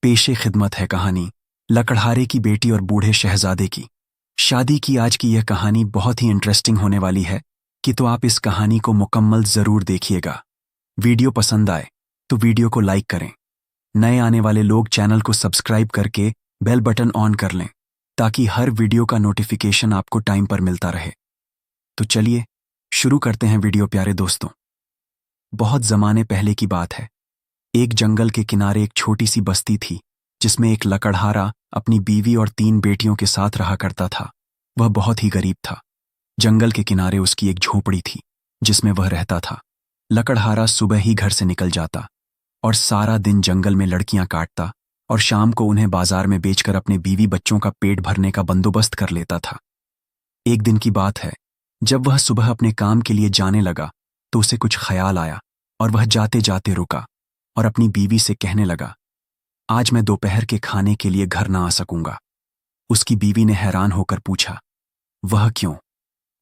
पेशे खिदमत है कहानी लकड़हारे की बेटी और बूढ़े शहजादे की शादी की। आज की यह कहानी बहुत ही इंटरेस्टिंग होने वाली है कि तो आप इस कहानी को मुकम्मल ज़रूर देखिएगा। वीडियो पसंद आए तो वीडियो को लाइक करें। नए आने वाले लोग चैनल को सब्सक्राइब करके बेल बटन ऑन कर लें ताकि हर वीडियो का नोटिफिकेशन आपको टाइम पर मिलता रहे। तो चलिए शुरू करते हैं वीडियो प्यारे दोस्तों। बहुत ज़माने पहले की बात है। एक जंगल के किनारे एक छोटी सी बस्ती थी जिसमें एक लकड़हारा अपनी बीवी और 3 बेटियों के साथ रहा करता था। वह बहुत ही गरीब था। जंगल के किनारे उसकी एक झोपड़ी थी जिसमें वह रहता था। लकड़हारा सुबह ही घर से निकल जाता और सारा दिन जंगल में लड़कियां काटता और शाम को उन्हें बाजार में बेचकर अपने बीवी बच्चों का पेट भरने का बंदोबस्त कर लेता था। एक दिन की बात है, जब वह सुबह अपने काम के लिए जाने लगा तो उसे कुछ ख्याल आया और वह जाते जाते रुका और अपनी बीवी से कहने लगा, आज मैं दोपहर के खाने के लिए घर ना आ सकूंगा। उसकी बीवी ने हैरान होकर पूछा, वह क्यों?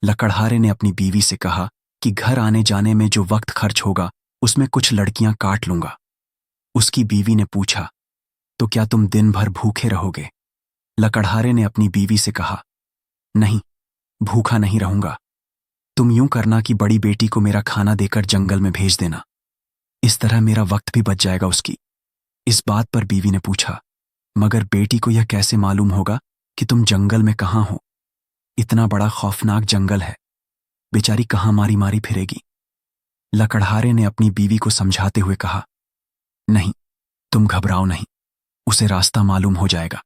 लकड़हारे ने अपनी बीवी से कहा कि घर आने जाने में जो वक्त खर्च होगा उसमें कुछ लड़कियां काट लूंगा। उसकी बीवी ने पूछा, तो क्या तुम दिन भर भूखे रहोगे? लकड़हारे ने अपनी बीवी से कहा, नहीं, भूखा नहीं रहूंगा। तुम यूं करना कि बड़ी बेटी को मेरा खाना देकर जंगल में भेज देना, इस तरह मेरा वक्त भी बच जाएगा उसकी। इस बात पर बीवी ने पूछा, मगर बेटी को यह कैसे मालूम होगा कि तुम जंगल में कहाँ हो? इतना बड़ा खौफनाक जंगल है, बेचारी कहाँ मारी मारी फिरेगी। लकड़हारे ने अपनी बीवी को समझाते हुए कहा, नहीं, तुम घबराओ नहीं, उसे रास्ता मालूम हो जाएगा,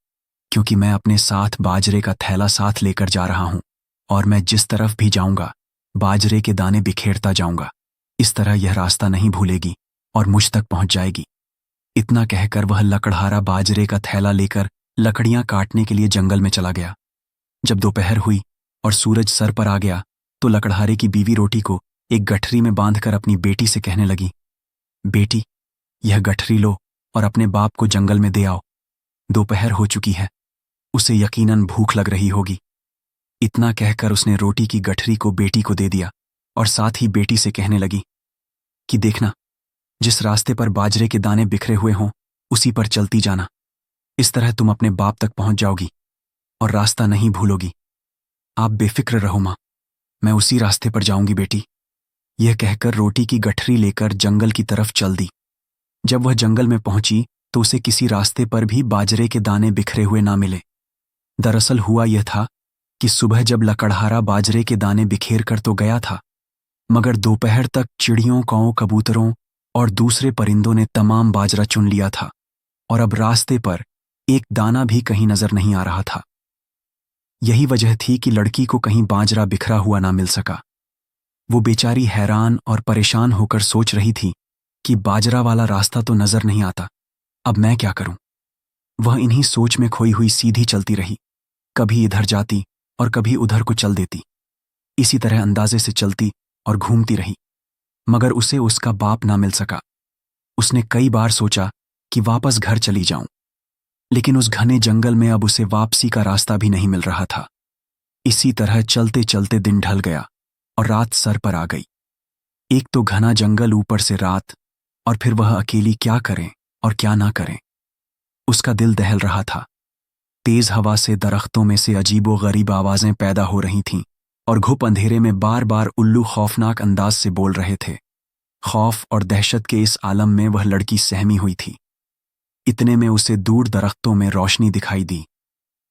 क्योंकि मैं अपने साथ बाजरे का थैला साथ लेकर जा रहा हूं और मैं जिस तरफ भी जाऊंगा बाजरे के दाने बिखेरता जाऊंगा। इस तरह यह रास्ता नहीं भूलेगी और मुझ तक पहुंच जाएगी। इतना कहकर वह लकड़हारा बाजरे का थैला लेकर लकड़ियां काटने के लिए जंगल में चला गया। जब दोपहर हुई और सूरज सर पर आ गया तो लकड़हारे की बीवी रोटी को एक गठरी में बांधकर अपनी बेटी से कहने लगी, बेटी, यह गठरी लो और अपने बाप को जंगल में दे आओ। दोपहर हो चुकी है, उसे यकीनन भूख लग रही होगी। इतना कहकर उसने रोटी की गठरी को बेटी को दे दिया और साथ ही बेटी से कहने लगी कि देखना, जिस रास्ते पर बाजरे के दाने बिखरे हुए हों उसी पर चलती जाना। इस तरह तुम अपने बाप तक पहुंच जाओगी और रास्ता नहीं भूलोगी। आप बेफिक्र रहो मां, मैं उसी रास्ते पर जाऊंगी बेटी। यह कहकर रोटी की गठरी लेकर जंगल की तरफ चल दी। जब वह जंगल में पहुंची तो उसे किसी रास्ते पर भी बाजरे के दाने बिखरे हुए ना मिले। दरअसल हुआ यह था कि सुबह जब लकड़हारा बाजरे के दाने बिखेर कर तो गया था, मगर दोपहर तक चिड़ियों, कौओं, कबूतरों और दूसरे परिंदों ने तमाम बाजरा चुन लिया था और अब रास्ते पर एक दाना भी कहीं नजर नहीं आ रहा था। यही वजह थी कि लड़की को कहीं बाजरा बिखरा हुआ ना मिल सका। वो बेचारी हैरान और परेशान होकर सोच रही थी कि बाजरा वाला रास्ता तो नजर नहीं आता, अब मैं क्या करूं? वह इन्हीं सोच में खोई हुई सीधी चलती रही, कभी इधर जाती और कभी उधर को चल देती। इसी तरह अंदाजे से चलती और घूमती रही, मगर उसे उसका बाप ना मिल सका। उसने कई बार सोचा कि वापस घर चली जाऊं, लेकिन उस घने जंगल में अब उसे वापसी का रास्ता भी नहीं मिल रहा था। इसी तरह चलते चलते दिन ढल गया और रात सर पर आ गई। एक तो घना जंगल, ऊपर से रात, और फिर वह अकेली क्या करें और क्या ना करें। उसका दिल दहल रहा था। तेज हवा से दरख्तों में से अजीबो गरीब आवाजें पैदा हो रही थीं और घुप अंधेरे में बार बार उल्लू खौफनाक अंदाज से बोल रहे थे। खौफ और दहशत के इस आलम में वह लड़की सहमी हुई थी। इतने में उसे दूर दरख्तों में रोशनी दिखाई दी।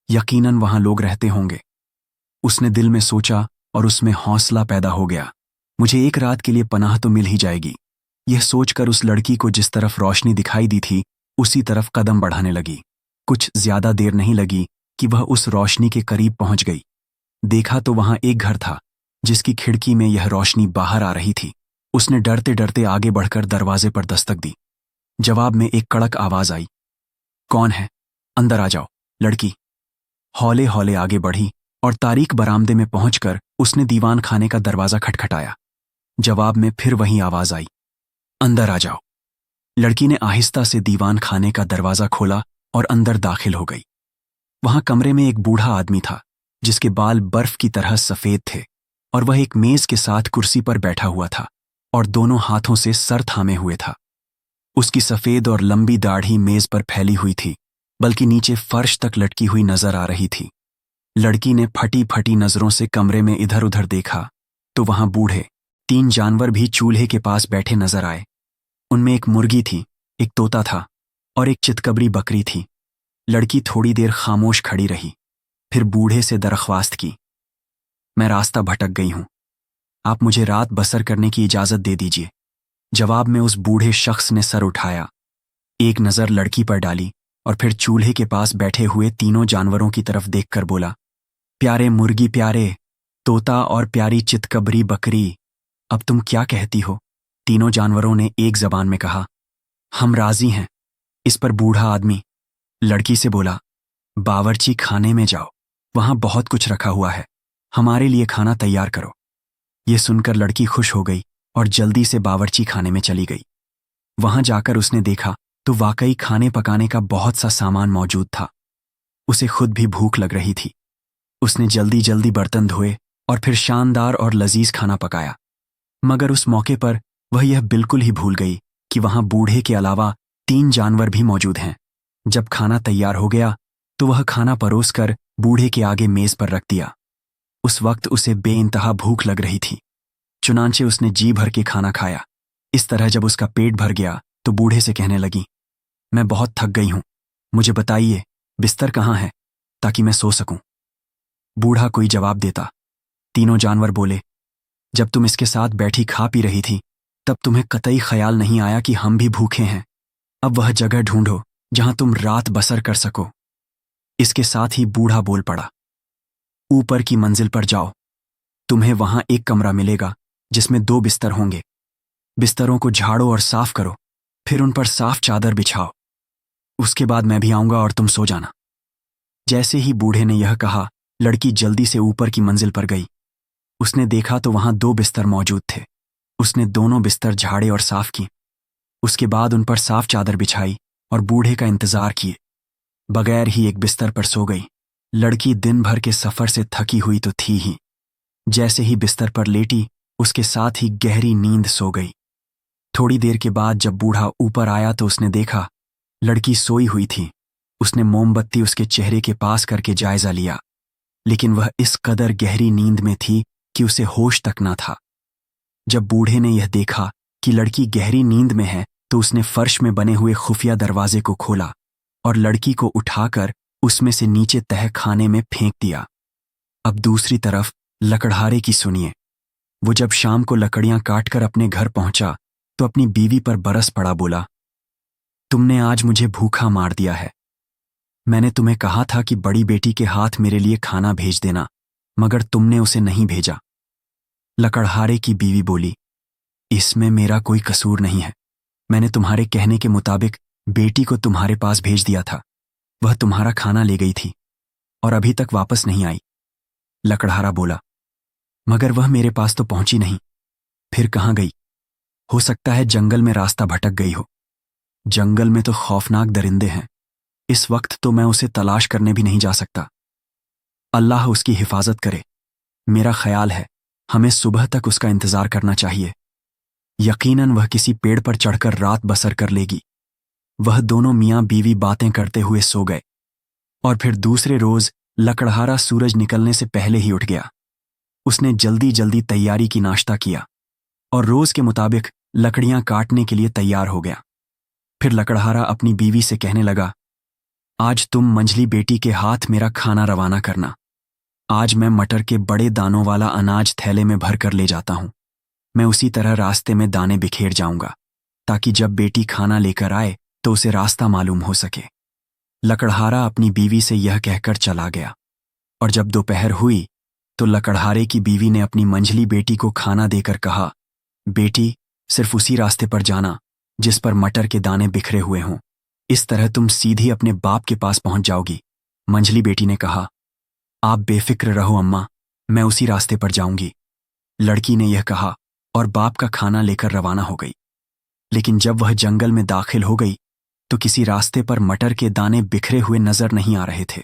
यकीनन वहां लोग रहते होंगे। उसने दिल में सोचा और उसमें हौसला पैदा हो गया, मुझे एक रात के लिए पनाह तो मिल ही जाएगी। यह सोचकर उस लड़की को जिस तरफ रोशनी दिखाई दी थी उसी तरफ कदम बढ़ाने लगी। कुछ ज्यादा देर नहीं लगी कि वह उस रोशनी के करीब पहुंच गई। देखा तो वहां एक घर था जिसकी खिड़की में यह रोशनी बाहर आ रही थी। उसने डरते डरते आगे बढ़कर दरवाजे पर दस्तक दी। जवाब में एक कड़क आवाज आई, कौन है? अंदर आ जाओ। लड़की हौले हौले आगे बढ़ी और तारीक बरामदे में पहुंचकर उसने दीवान खाने का दरवाजा खटखटाया। जवाब में फिर वही आवाज आई, अंदर आ जाओ। लड़की ने आहिस्ता से दीवान खाने का दरवाजा खोला और अंदर दाखिल हो गई। वहां कमरे में एक बूढ़ा आदमी था जिसके बाल बर्फ की तरह सफेद थे और वह एक मेज के साथ कुर्सी पर बैठा हुआ था और दोनों हाथों से सर थामे हुए था। उसकी सफ़ेद और लंबी दाढ़ी मेज पर फैली हुई थी, बल्कि नीचे फर्श तक लटकी हुई नजर आ रही थी। लड़की ने फटी फटी नजरों से कमरे में इधर उधर देखा तो वहां बूढ़े 3 जानवर भी चूल्हे के पास बैठे नजर आए। उनमें एक मुर्गी थी, एक तोता था और एक चितकबरी बकरी थी। लड़की थोड़ी देर खामोश खड़ी रही, फिर बूढ़े से दरख्वास्त की, मैं रास्ता भटक गई हूं, आप मुझे रात बसर करने की इजाजत दे दीजिए। जवाब में उस बूढ़े शख्स ने सर उठाया, एक नजर लड़की पर डाली और फिर चूल्हे के पास बैठे हुए तीनों जानवरों की तरफ देखकर बोला, प्यारे मुर्गी प्यारे, तोता और प्यारी चितकबरी बकरी, अब तुम क्या कहती हो? तीनों जानवरों ने एक जबान में कहा, हम राजी हैं। इस पर बूढ़ा आदमी लड़की से बोला, बावर्ची खाने में जाओ, वहां बहुत कुछ रखा हुआ है, हमारे लिए खाना तैयार करो। ये सुनकर लड़की खुश हो गई और जल्दी से बावर्ची खाने में चली गई। वहां जाकर उसने देखा तो वाकई खाने पकाने का बहुत सा सामान मौजूद था। उसे खुद भी भूख लग रही थी। उसने जल्दी जल्दी बर्तन धोए और फिर शानदार और लजीज खाना पकाया। मगर उस मौके पर वह यह बिल्कुल ही भूल गई कि वहां बूढ़े के अलावा 3 जानवर भी मौजूद हैं। जब खाना तैयार हो गया तो वह खाना परोसकर बूढ़े के आगे मेज पर रख दिया। उस वक्त उसे बेइंतहा भूख लग रही थी, चुनांचे उसने जी भर के खाना खाया। इस तरह जब उसका पेट भर गया तो बूढ़े से कहने लगी, मैं बहुत थक गई हूं, मुझे बताइए बिस्तर कहाँ है ताकि मैं सो सकूं। बूढ़ा कोई जवाब देता। तीनों जानवर बोले, जब तुम इसके साथ बैठी खा पी रही थी तब तुम्हें कतई ख्याल नहीं आया कि हम भी भूखे हैं। अब वह जगह ढूंढो जहां तुम रात बसर कर सको। इसके साथ ही बूढ़ा बोल पड़ा, ऊपर की मंजिल पर जाओ, तुम्हें वहां एक कमरा मिलेगा जिसमें 2 बिस्तर होंगे। बिस्तरों को झाड़ो और साफ करो, फिर उन पर साफ चादर बिछाओ। उसके बाद मैं भी आऊंगा और तुम सो जाना। जैसे ही बूढ़े ने यह कहा, लड़की जल्दी से ऊपर की मंजिल पर गई। उसने देखा तो वहां 2 बिस्तर मौजूद थे। उसने दोनों बिस्तर झाड़े और साफ की। उसके बाद उन पर साफ चादर बिछाई और बूढ़े का इंतजार किए। बगैर ही एक बिस्तर पर सो गई। लड़की दिन भर के सफर से थकी हुई तो थी ही। जैसे ही बिस्तर पर लेटी, उसके साथ ही गहरी नींद सो गई। थोड़ी देर के बाद जब बूढ़ा ऊपर आया तो उसने देखा लड़की सोई हुई थी। उसने मोमबत्ती उसके चेहरे के पास करके जायजा लिया, लेकिन वह इस कदर गहरी नींद में थी कि उसे होश तक न था। जब बूढ़े ने यह देखा कि लड़की गहरी नींद में है तो उसने फर्श में बने हुए खुफिया दरवाजे को खोला और लड़की को उठाकर उसमें से नीचे तह खाने में फेंक दिया। अब दूसरी तरफ लकड़हारे की सुनिए। वो जब शाम को लकड़ियां काटकर अपने घर पहुंचा तो अपनी बीवी पर बरस पड़ा, बोला, तुमने आज मुझे भूखा मार दिया है। मैंने तुम्हें कहा था कि बड़ी बेटी के हाथ मेरे लिए खाना भेज देना, मगर तुमने उसे नहीं भेजा। लकड़हारे की बीवी बोली, इसमें मेरा कोई कसूर नहीं है। मैंने तुम्हारे कहने के मुताबिक बेटी को तुम्हारे पास भेज दिया था। वह तुम्हारा खाना ले गई थी और अभी तक वापस नहीं आई। लकड़हारा बोला, मगर वह मेरे पास तो पहुंची नहीं। फिर कहाँ गई? हो सकता है जंगल में रास्ता भटक गई हो। जंगल में तो खौफनाक दरिंदे हैं, इस वक्त तो मैं उसे तलाश करने भी नहीं जा सकता। अल्लाह उसकी हिफाजत करे। मेरा ख्याल है हमें सुबह तक उसका इंतजार करना चाहिए। यकीनन वह किसी पेड़ पर चढ़कर रात बसर कर लेगी। वह दोनों मियां बीवी बातें करते हुए सो गए और फिर दूसरे रोज लकड़हारा सूरज निकलने से पहले ही उठ गया। उसने जल्दी जल्दी तैयारी की नाश्ता किया और रोज के मुताबिक लकड़ियां काटने के लिए तैयार हो गया। फिर लकड़हारा अपनी बीवी से कहने लगा, आज तुम मंझली बेटी के हाथ मेरा खाना रवाना करना। आज मैं मटर के बड़े दानों वाला अनाज थैले में भर कर ले जाता हूं। मैं उसी तरह रास्ते में दाने बिखेर जाऊंगा ताकि जब बेटी खाना लेकर आए तो उसे रास्ता मालूम हो सके। लकड़हारा अपनी बीवी से यह कहकर चला गया और जब दोपहर हुई तो लकड़हारे की बीवी ने अपनी मंझली बेटी को खाना देकर कहा, बेटी, सिर्फ उसी रास्ते पर जाना जिस पर मटर के दाने बिखरे हुए हों। इस तरह तुम सीधी अपने बाप के पास पहुंच जाओगी। मंझली बेटी ने कहा, आप बेफिक्र रहो अम्मा, मैं उसी रास्ते पर जाऊंगी। लड़की ने यह कहा और बाप का खाना लेकर रवाना हो गई। लेकिन जब वह जंगल में दाखिल हो गई तो किसी रास्ते पर मटर के दाने बिखरे हुए नजर नहीं आ रहे थे।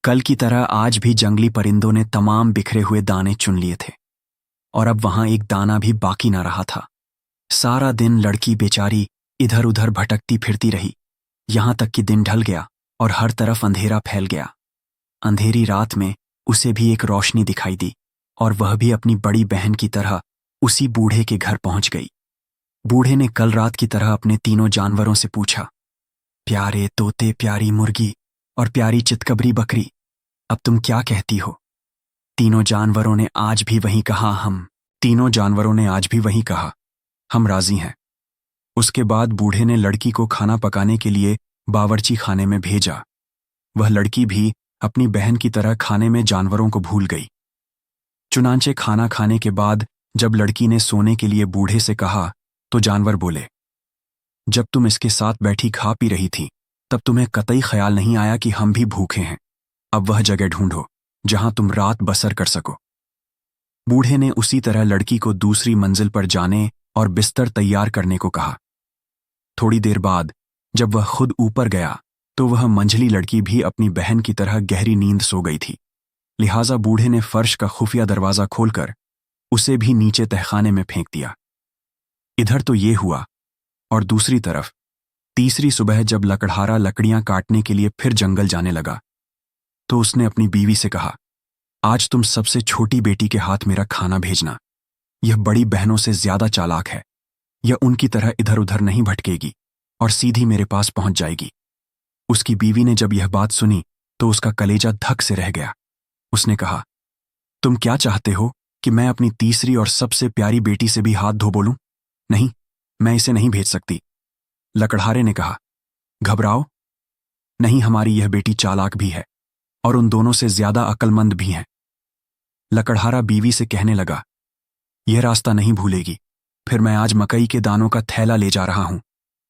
कल की तरह आज भी जंगली परिंदों ने तमाम बिखरे हुए दाने चुन लिए थे और अब वहां एक दाना भी बाकी ना रहा था। सारा दिन लड़की बेचारी इधर उधर भटकती फिरती रही, यहां तक कि दिन ढल गया और हर तरफ अंधेरा फैल गया। अंधेरी रात में उसे भी एक रोशनी दिखाई दी और वह भी अपनी बड़ी बहन की तरह उसी बूढ़े के घर पहुंच गई। बूढ़े ने कल रात की तरह अपने तीनों जानवरों से पूछा, प्यारे तोते, प्यारी मुर्गी और प्यारी चितकबरी बकरी, अब तुम क्या कहती हो? तीनों जानवरों ने आज भी वही कहा, हम राजी हैं। उसके बाद बूढ़े ने लड़की को खाना पकाने के लिए बावर्ची खाने में भेजा। वह लड़की भी अपनी बहन की तरह खाने में जानवरों को भूल गई। चुनांचे खाना खाने के बाद जब लड़की ने सोने के लिए बूढ़े से कहा तो जानवर बोले, जब तुम इसके साथ बैठी खा पी रही थी तब तुम्हें कतई ख्याल नहीं आया कि हम भी भूखे हैं। अब वह जगह ढूंढो जहां तुम रात बसर कर सको। बूढ़े ने उसी तरह लड़की को दूसरी मंजिल पर जाने और बिस्तर तैयार करने को कहा। थोड़ी देर बाद जब वह खुद ऊपर गया तो वह मंझली लड़की भी अपनी बहन की तरह गहरी नींद सो गई थी। लिहाजा बूढ़े ने फर्श का खुफिया दरवाजा खोलकर उसे भी नीचे तहखाने में फेंक दिया। इधर तो ये हुआ, और दूसरी तरफ तीसरी सुबह जब लकड़हारा लकड़ियां काटने के लिए फिर जंगल जाने लगा तो उसने अपनी बीवी से कहा, आज तुम सबसे छोटी बेटी के हाथ मेरा खाना भेजना। यह बड़ी बहनों से ज्यादा चालाक है। यह उनकी तरह इधर उधर नहीं भटकेगी और सीधी मेरे पास पहुंच जाएगी। उसकी बीवी ने जब यह बात सुनी तो उसका कलेजा धक से रह गया। उसने कहा, तुम क्या चाहते हो कि मैं अपनी तीसरी और सबसे प्यारी बेटी से भी हाथ धो बोलूं? नहीं, मैं इसे नहीं भेज सकती। लकड़हारे ने कहा, घबराओ नहीं, हमारी यह बेटी चालाक भी है और उन दोनों से ज्यादा अक्लमंद भी है। लकड़हारा बीवी से कहने लगा, यह रास्ता नहीं भूलेगी। फिर मैं आज मकई के दानों का थैला ले जा रहा हूं।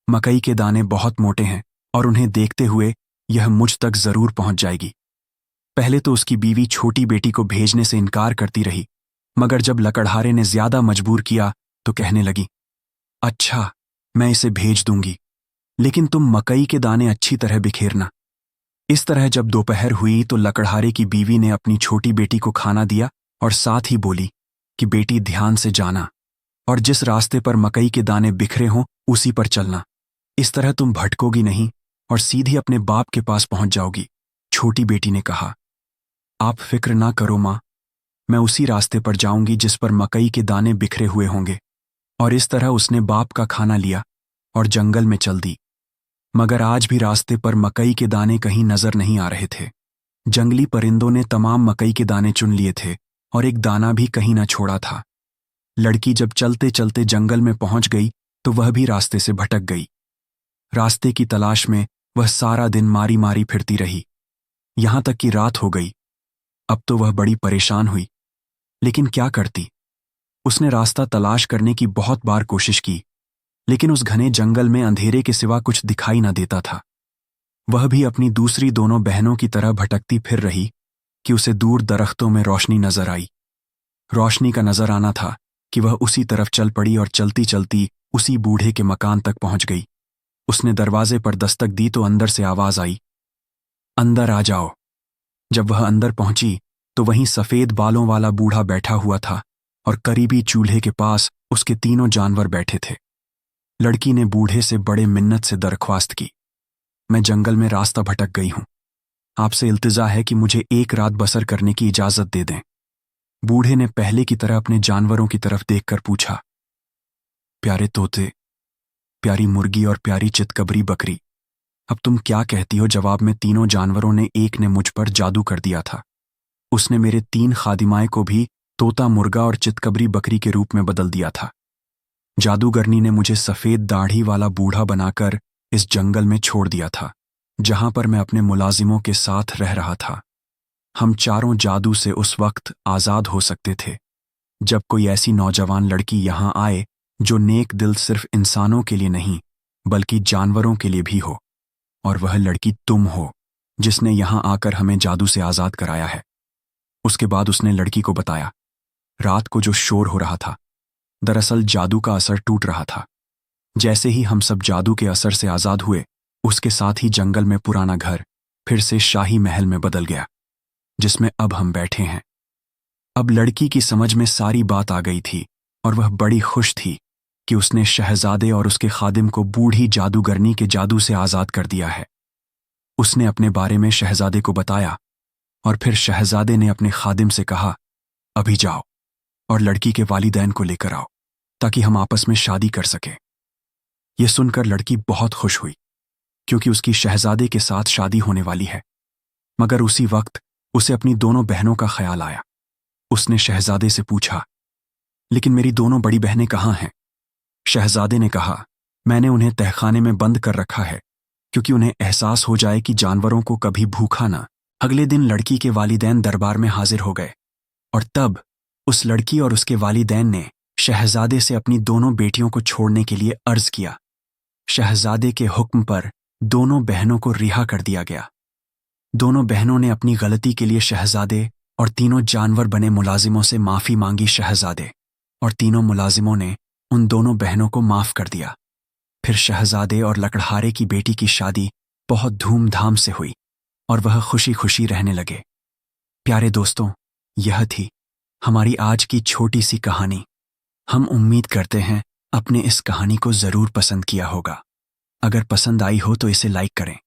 मकई के दाने बहुत मोटे हैं और उन्हें देखते हुए यह मुझ तक जरूर पहुंच जाएगी। पहले तो उसकी बीवी छोटी बेटी को भेजने से इनकार करती रही, मगर जब लकड़हारे ने ज्यादा मजबूर किया तो कहने लगी, अच्छा, मैं इसे भेज दूंगी, लेकिन तुम मकई के दाने अच्छी तरह बिखेरना। इस तरह जब दोपहर हुई तो लकड़हारे की बीवी ने अपनी छोटी बेटी को खाना दिया और साथ ही बोली कि बेटी ध्यान से जाना और जिस रास्ते पर मकई के दाने बिखरे हों उसी पर चलना। इस तरह तुम भटकोगी नहीं और सीधी अपने बाप के पास पहुंच जाओगी। छोटी बेटी ने कहा, आप फिक्र ना करो मां, मैं उसी रास्ते पर जाऊंगी जिस पर मकई के दाने बिखरे हुए होंगे। और इस तरह उसने बाप का खाना लिया और जंगल में चल दी। मगर आज भी रास्ते पर मकई के दाने कहीं नजर नहीं आ रहे थे। जंगली परिंदों ने तमाम मकई के दाने चुन लिए थे और एक दाना भी कहीं न छोड़ा था। लड़की जब चलते चलते जंगल में पहुंच गई तो वह भी रास्ते से भटक गई। रास्ते की तलाश में वह सारा दिन मारी मारी फिरती रही, यहां तक कि रात हो गई। अब तो वह बड़ी परेशान हुई, लेकिन क्या करती। उसने रास्ता तलाश करने की बहुत बार कोशिश की, लेकिन उस घने जंगल में अंधेरे के सिवा कुछ दिखाई न देता था। वह भी अपनी दूसरी दोनों बहनों की तरह भटकती फिर रही कि उसे दूर दरख्तों में रोशनी नजर आई। रोशनी का नजर आना था कि वह उसी तरफ चल पड़ी और चलती चलती उसी बूढ़े के मकान तक पहुंच गई। उसने दरवाजे पर दस्तक दी तो अंदर से आवाज आई, अंदर आ जाओ। जब वह अंदर पहुंची तो वहीं सफेद बालों वाला बूढ़ा बैठा हुआ था और करीबी चूल्हे के पास उसके तीनों जानवर बैठे थे। लड़की ने बूढ़े से बड़े मिन्नत से दरख्वास्त की, मैं जंगल में रास्ता भटक गई हूं, आपसे इल्तिजा है कि मुझे एक रात बसर करने की इजाजत दे दें। बूढ़े ने पहले की तरह अपने जानवरों की तरफ देखकर पूछा, प्यारे तोते, प्यारी मुर्गी और प्यारी चितकबरी बकरी, अब तुम क्या कहती हो? जवाब में तीनों जानवरों ने एक ने मुझ पर जादू कर दिया था। उसने मेरे 3 खादिमाएं को भी तोता मुर्गा और चितकबरी बकरी के रूप में बदल दिया था। जादूगरनी ने मुझे सफेद दाढ़ी वाला बूढ़ा बनाकर इस जंगल में छोड़ दिया था, जहां पर मैं अपने मुलाजिमों के साथ रह रहा था। हम चारों जादू से उस वक्त आजाद हो सकते थे जब कोई ऐसी नौजवान लड़की यहां आए जो नेक दिल सिर्फ इंसानों के लिए नहीं बल्कि जानवरों के लिए भी हो, और वह लड़की तुम हो जिसने यहां आकर हमें जादू से आजाद कराया है। उसके बाद उसने लड़की को बताया, रात को जो शोर हो रहा था दरअसल जादू का असर टूट रहा था। जैसे ही हम सब जादू के असर से आजाद हुए, उसके साथ ही जंगल में पुराना घर फिर से शाही महल में बदल गया, जिसमें अब हम बैठे हैं। अब लड़की की समझ में सारी बात आ गई थी और वह बड़ी खुश थी कि उसने शहजादे और उसके खादिम को बूढ़ी जादूगरनी के जादू से आज़ाद कर दिया है। उसने अपने बारे में शहजादे को बताया और फिर शहजादे ने अपने खादिम से कहा, अभी जाओ और लड़की के वालिदैन को लेकर आओ ताकि हम आपस में शादी कर सकें। यह सुनकर लड़की बहुत खुश हुई क्योंकि उसकी शहजादे के साथ शादी होने वाली है। मगर उसी वक्त उसे अपनी दोनों बहनों का ख्याल आया। उसने शहजादे से पूछा, लेकिन मेरी दोनों बड़ी बहनें कहाँ हैं? शहजादे ने कहा, मैंने उन्हें तहखाने में बंद कर रखा है क्योंकि उन्हें एहसास हो जाए कि जानवरों को कभी भूखा ना। अगले दिन लड़की के वालिदैन दरबार में हाजिर हो गए और तब उस लड़की और उसके वालिदैन ने शहजादे से अपनी दोनों बेटियों को छोड़ने के लिए अर्ज किया। शहजादे के हुक्म पर दोनों बहनों को रिहा कर दिया गया। दोनों बहनों ने अपनी गलती के लिए शहजादे और तीनों जानवर बने मुलाजिमों से माफ़ी मांगी। शहजादे और तीनों मुलाजिमों ने उन दोनों बहनों को माफ़ कर दिया। फिर शहजादे और लकड़हारे की बेटी की शादी बहुत धूमधाम से हुई और वह खुशी खुशी रहने लगे। प्यारे दोस्तों, यह थी हमारी आज की छोटी सी कहानी। हम उम्मीद करते हैं आपने इस कहानी को ज़रूर पसंद किया होगा। अगर पसंद आई हो तो इसे लाइक करें।